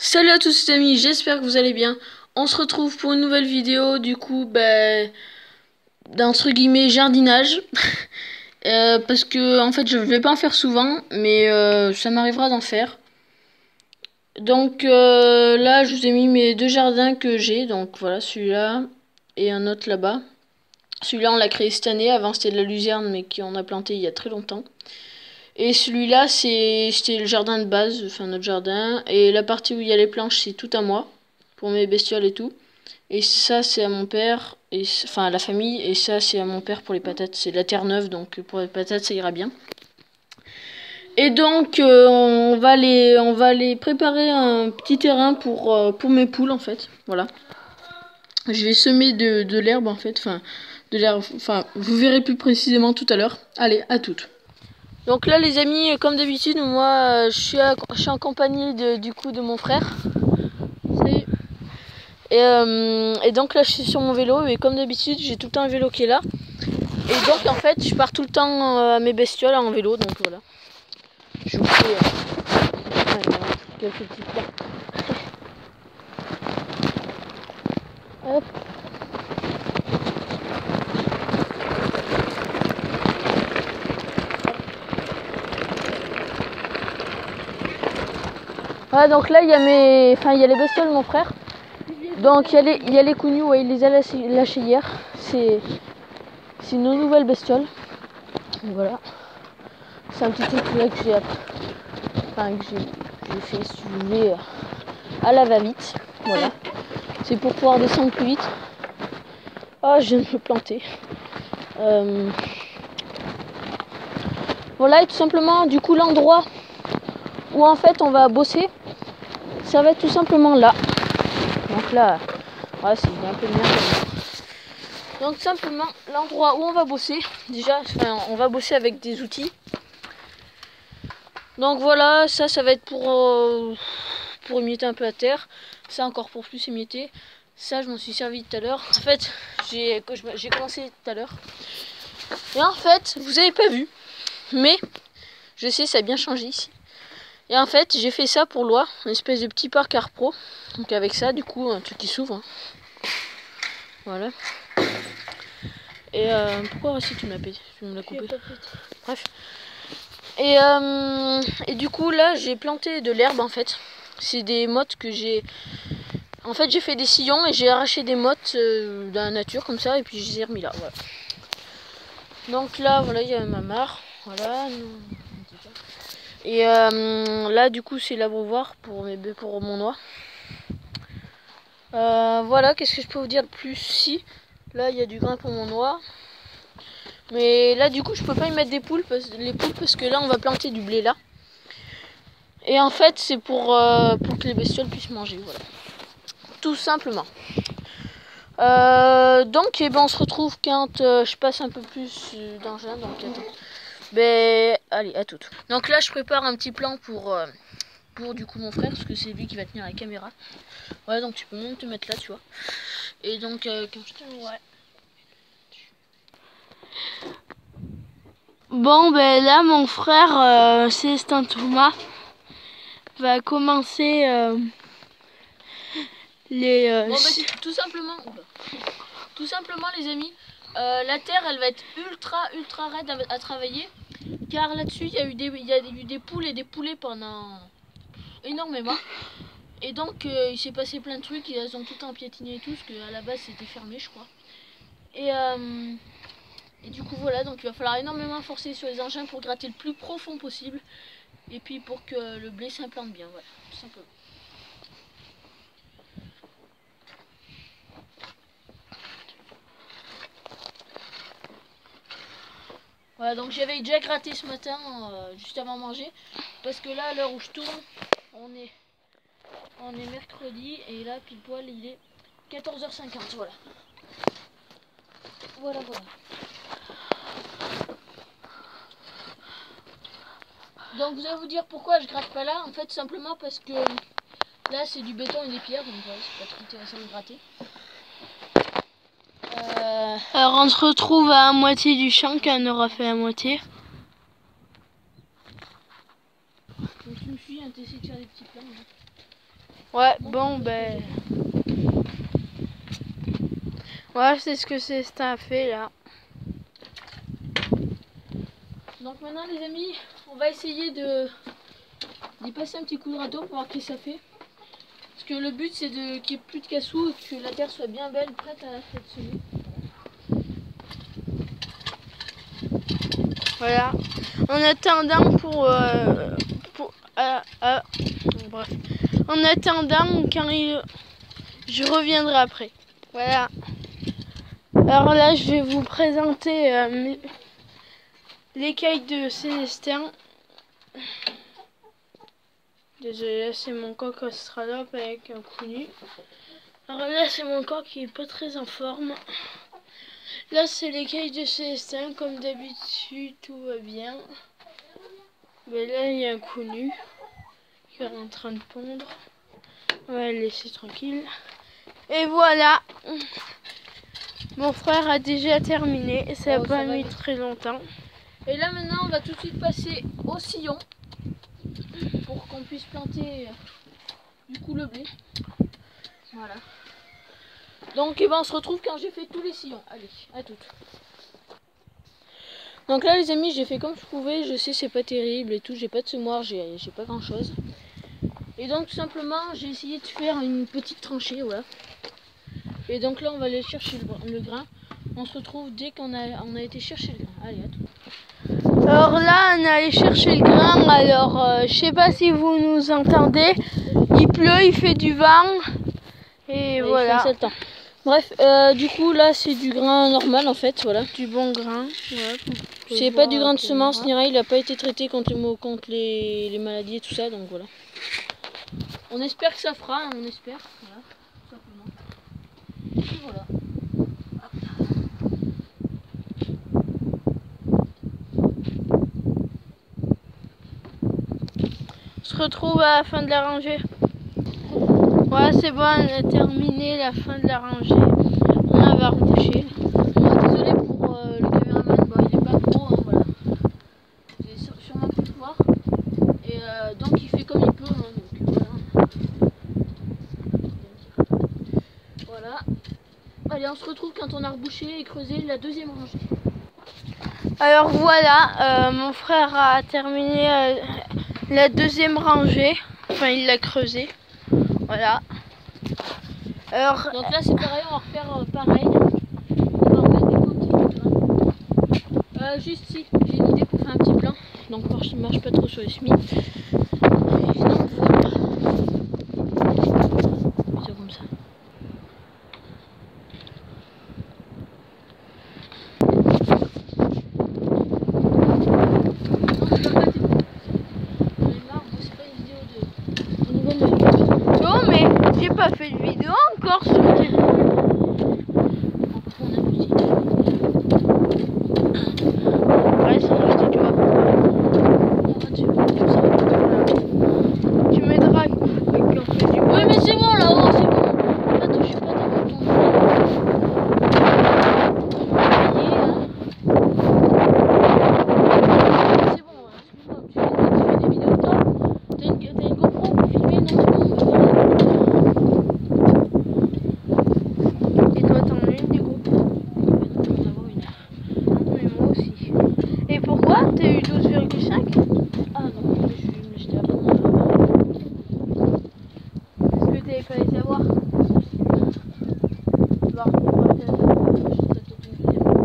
Salut à tous les amis, j'espère que vous allez bien. On se retrouve pour une nouvelle vidéo, du coup, d'entre guillemets jardinage. Parce que, en fait, je vais pas en faire souvent, mais ça m'arrivera d'en faire. Donc là, je vous ai mis mes deux jardins que j'ai. Donc voilà, celui-là et un autre là-bas. Celui-là, on l'a créé cette année. Avant, c'était de la luzerne, mais qu'on a planté il y a très longtemps. Et celui-là, c'était le jardin de base, enfin notre jardin. Et la partie où il y a les planches, c'est tout à moi, pour mes bestioles et tout. Et ça, c'est à mon père, enfin à la famille. Et ça, c'est à mon père pour les patates. C'est de la terre neuve, donc pour les patates, ça ira bien. Et donc, on va les préparer un petit terrain pour mes poules, en fait. Voilà. Je vais semer de l'herbe, en fait. Enfin, de l'herbe. Enfin, vous verrez plus précisément tout à l'heure. Allez, à toutes. Donc là, les amis, comme d'habitude, moi, je suis en compagnie du coup de mon frère. Salut. Et donc là, je suis sur mon vélo et comme d'habitude, j'ai tout le temps un vélo qui est là. Et donc, en fait, je pars tout le temps à mes bestioles en vélo. Donc voilà. Je vous fais quelques petits plans. Hop. Voilà, donc là, il y a les bestioles de mon frère. Donc il y a les cougnous, ouais, il les a lâchés hier. C'est nos nouvelles bestioles. Donc, voilà. C'est un petit truc là que j'ai fait, si vous voulez, à la va-vite. Voilà. C'est pour pouvoir descendre plus vite. Ah, je viens de me planter. Voilà, et tout simplement, du coup, l'endroit où en fait on va bosser, ça va être tout simplement là. Donc là, ouais, c'est un peu bien. Donc simplement, l'endroit où on va bosser, déjà, on va bosser avec des outils. Donc voilà, ça va être pour émietter un peu la terre. Ça encore pour plus émietter. Ça, je m'en suis servi tout à l'heure. En fait, j'ai commencé tout à l'heure. Et en fait, vous avez pas vu, mais je sais, ça a bien changé ici. Et en fait, j'ai fait ça pour Loi, une espèce de petit parc art pro. Donc avec ça, du coup, un truc qui s'ouvre. Hein. Voilà. Et pourquoi si tu me l'as coupé? Bref. Et du coup, là, j'ai planté de l'herbe en fait. C'est des mottes que j'ai. En fait, j'ai fait des sillons et j'ai arraché des mottes de la nature comme ça et puis je les ai remis là. Voilà. Donc là, voilà, il y a ma mare. Voilà. Et là, du coup, c'est l'abreuvoir pour mon noix. Voilà, qu'est-ce que je peux vous dire de plus? Si, là, il y a du grain pour mon noix. Mais là, du coup, je peux pas y mettre les poules parce que là, on va planter du blé là. Et en fait, c'est pour que les bestioles puissent manger. Voilà. Tout simplement. Donc, eh ben, on se retrouve quand je passe un peu plus d'engin. Donc, attends. Allez, à toutes. Donc là, je prépare un petit plan pour du coup mon frère, parce que c'est lui qui va tenir la caméra. Ouais, donc tu peux même te mettre là, tu vois. Et donc, quand je te... Ouais. Bon, ben là, mon frère Célestin Thomas va commencer les... Bon, tout simplement, les amis, la terre, elle va être ultra raide à travailler. Car là-dessus, il y a eu des poules et des poulets pendant énormément. Et donc, il s'est passé plein de trucs. Elles ont tout le temps piétiné et tout, parce qu'à la base, c'était fermé, je crois. Et du coup, voilà, donc il va falloir énormément forcer sur les engins pour gratter le plus profond possible. Et puis pour que le blé s'implante bien, voilà, tout simplement. Voilà, donc j'avais déjà gratté ce matin, juste avant manger. Parce que là, à l'heure où je tourne, on est mercredi. Et là, pile poil, il est 14h50, voilà. Voilà. Donc vous allez vous dire pourquoi je gratte pas là. En fait, simplement parce que là, c'est du béton et des pierres. Donc voilà, c'est pas très intéressant de gratter. Alors on se retrouve à moitié du champ quand on aura fait la moitié. Donc tu me suis, hein, t'essaies de faire des petits plans. Hein. Ouais, bon, ben... Ouais, c'est ce que Célestin a fait, là. Donc maintenant les amis, on va essayer d'y passer un petit coup de râteau pour voir ce que ça fait. Parce que le but c'est qu'il n'y ait plus de cassou et que la terre soit bien belle, prête à être semée. Voilà. En attendant bref. En attendant, je reviendrai après. Voilà. Alors là, je vais vous présenter l'écaille de Célestin. Désolé, là c'est mon coq australope avec un cou nu. Alors là c'est mon coq qui est pas très en forme. Là c'est l'écaille de Célestin, comme d'habitude tout va bien. Mais là il y a un cou nu qui est en train de pondre. On va le laisser tranquille. Et voilà. Mon frère a déjà terminé. Ça n'a pas mis très longtemps. Et là maintenant on va tout de suite passer au sillon. Pour qu'on puisse planter du coup le blé. Voilà. Donc on se retrouve quand j'ai fait tous les sillons. Allez, à toutes. Donc là les amis, j'ai fait comme je pouvais. Je sais c'est pas terrible et tout, j'ai pas de semoir, j'ai pas grand chose. Et donc tout simplement j'ai essayé de faire une petite tranchée, voilà. Et donc là on va aller chercher le grain. On se retrouve dès qu'on a été chercher le grain. Allez, à tout. Alors là on est allé chercher le grain. Alors je sais pas si vous nous entendez. Il pleut, il fait du vent. Et voilà. Il fait temps. Bref, du coup là c'est du grain normal en fait, voilà. Du bon grain. C'est pas du grain de semence ni rien, il n'a pas été traité contre les maladies et tout ça, donc voilà. On espère que ça fera, on espère, voilà, tout simplement. Et voilà. On se retrouve à la fin de la rangée. Ouais, c'est bon, on a terminé la fin de la rangée. On va reboucher. Désolé pour le caméraman, bon, il est pas gros, hein, voilà. Vous avez sûrement pu le voir. Et donc il fait comme il peut, hein, donc voilà. Voilà. Allez, on se retrouve quand on a rebouché et creusé la deuxième rangée. Alors voilà, mon frère a terminé la deuxième rangée. Enfin, il l'a creusé. Voilà. Alors, donc là c'est pareil, on va refaire pareil. On va remettre des petits grains. Juste si, j'ai une idée pour faire un petit plan. Donc je ne marche pas trop sur les semis. Et donc voilà. C'est comme ça. non, mais j'ai pas fait de vidéo encore sur le téléphone. Ouais, c'est moi qui dois. Tu m'aideras quand on fait du. Oui, mais c'est bon là-haut, c'est bon. En fait, je suis pas dans mon ton. C'est bon, excuse-moi, tu fais des vidéos de toi. T'as une GoPro pour filmer, non, c'est bon. Et toi, t'en as une des GoPro? Non, mais moi aussi. Et pourquoi? T'as eu 12,5? Ah non, je vais me l'acheter après. Est-ce que t'avais pas les avoir? Bah, on va peut-être une deuxième fois.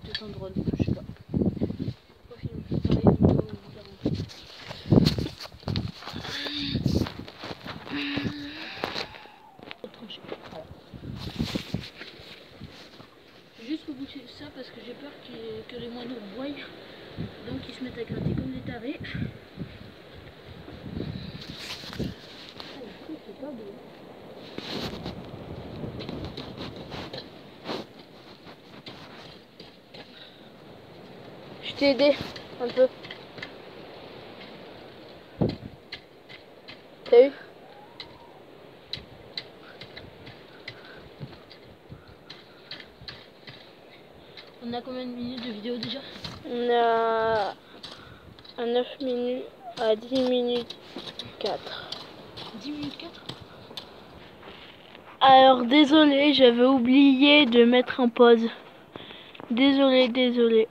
Peut-être un drone, je sais pas. Pas filmer, pareil, une vidéo différente. Voilà. Juste pour boucher ça parce que j'ai peur que les moineaux voient. Donc ils se mettent à gratter comme des tarés. Oh, c'est pas beau. Je t'ai aidé un peu. T'as eu? On a combien de minutes de vidéo? vidéo déjà? On a à 9 minutes, à 10 minutes 4. 10 minutes 4. Alors désolé, j'avais oublié de mettre en pause. Désolé.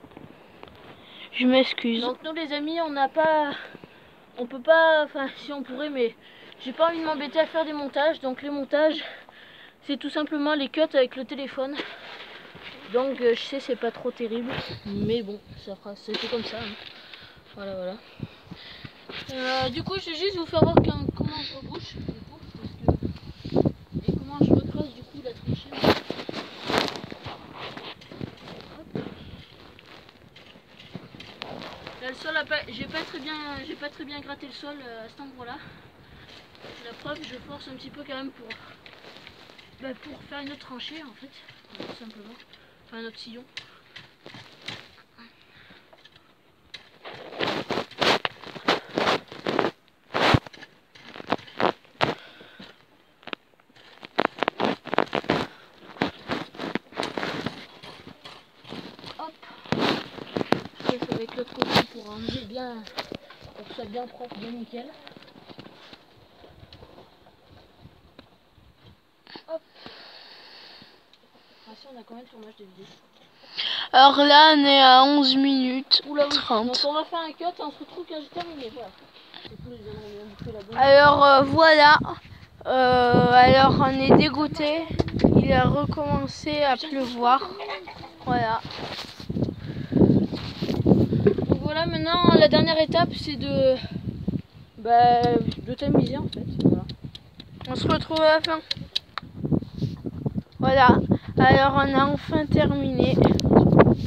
Je m'excuse. Donc nous les amis, on peut pas, enfin si on pourrait, mais j'ai pas envie de m'embêter à faire des montages. Donc les montages, c'est tout simplement les cuts avec le téléphone. Donc je sais, c'est pas trop terrible, mais bon, c'est fait comme ça. Hein. Voilà. Du coup, je vais juste vous faire voir comment je rebouche, du coup, et comment je recreuse du coup la tranchée. Là, le sol j'ai pas très bien gratté le sol à cet endroit-là. La preuve, je force un petit peu quand même pour faire une autre tranchée en fait, tout simplement. Enfin un autre sillon. Avec l'autre côté pour enlever bien, pour que ce soit bien propre, bien nickel. Hop. Ici on a combien de tournage de vidéo? Alors là, on est à 11 minutes Oula, oui. 30. Donc on va faire un cut et on se retrouve quand j'ai terminé. Voilà. Alors voilà. Alors on est dégoûté. Il a recommencé à pleuvoir. Voilà. Donc voilà, maintenant la dernière étape c'est de tamiser en fait. Voilà. On se retrouve à la fin. Voilà. Alors on a enfin terminé.